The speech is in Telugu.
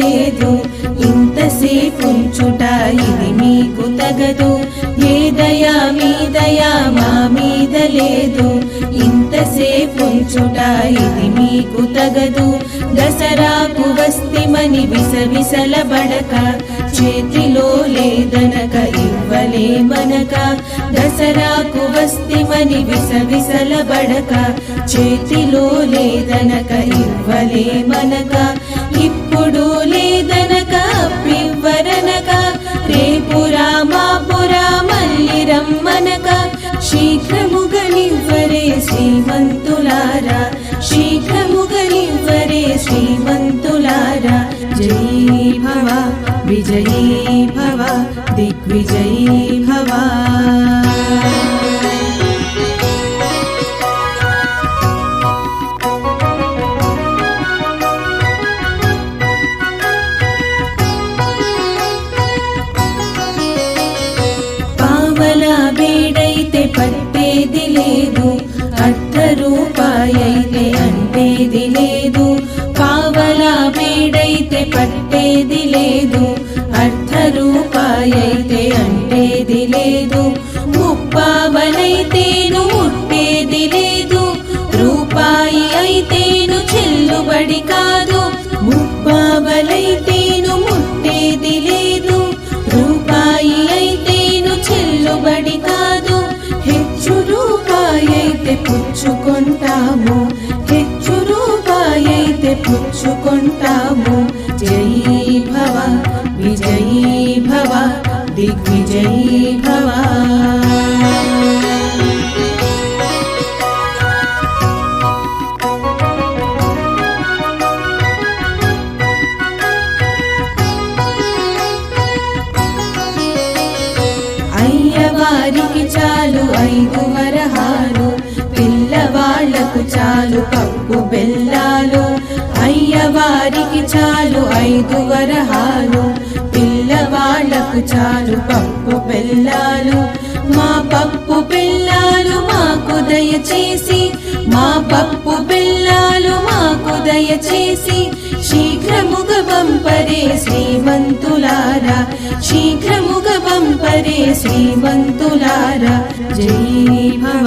లేదు ఇంతసేపుంచుట ఇది మీకు తగదు ఏ దయా మీ దయా మా మీద లేదు ఇంతసేపుంచుట ఇది మీకు తగదు దసరాకు వస్తిమని విసవిసలబడక చేతిలో లేదనక ఇవ్వలేమనక దసరాకు వస్తిమని విసవిసలబడక చేతిలో లేదనక ఇవ్వలేమనక ఇప్పుడు లేదనక అప్పివ్వరనక రేపురా మాపురా మళ్ళీ రమ్మనక శీఘ్రముగనివ్వరే శ్రీమంతులారా శీఘ్రముగనివ్వరే శ్రీమంతులారా జయీ భవ విజయీ భవ దిగ్విజయీ భవ బేడైతే పట్టేది లేదు అర్ధ రూపాయైతే అంటేది లేదు పావలా బేడైతే పట్టేది లేదు అర్ధ రూపాయైతే అంటేది లేదు ముప్పావలైతేను ముట్టేది లేదు రూపాయి అయితేను చెల్లుబడి కాదు ముప్పావలైతేను ముట్టేది లేదు రూపాయి అయితేను చెల్లుబడి కాదు హెచ్చు రూపాయైతే పుచ్చుకుంటాము హెచ్చు రూపాయైతే పుచ్చుకుంటాము జయీ భవ విజయీ భవ దిగ్విజయీ భవ అయ్యవారికి చాలు 5 వరహాలు పిల్లవాళ్లకు చాలు పప్పు బెల్లాలు అయ్యవారికి చాలు 5 వరహాలు పిల్లవాళ్లకు చాలు పప్పు బెల్లాలు మా పప్పు బెల్లాలు మాకు దయచేసి మా పప్పు బెల్లాలు మాకు దయచేసి శీఘ్రముగా పంపరే శ్రీమంతులారా శీఘ్రముగా పంపరే శ్రీమంతులారా జయీ భవ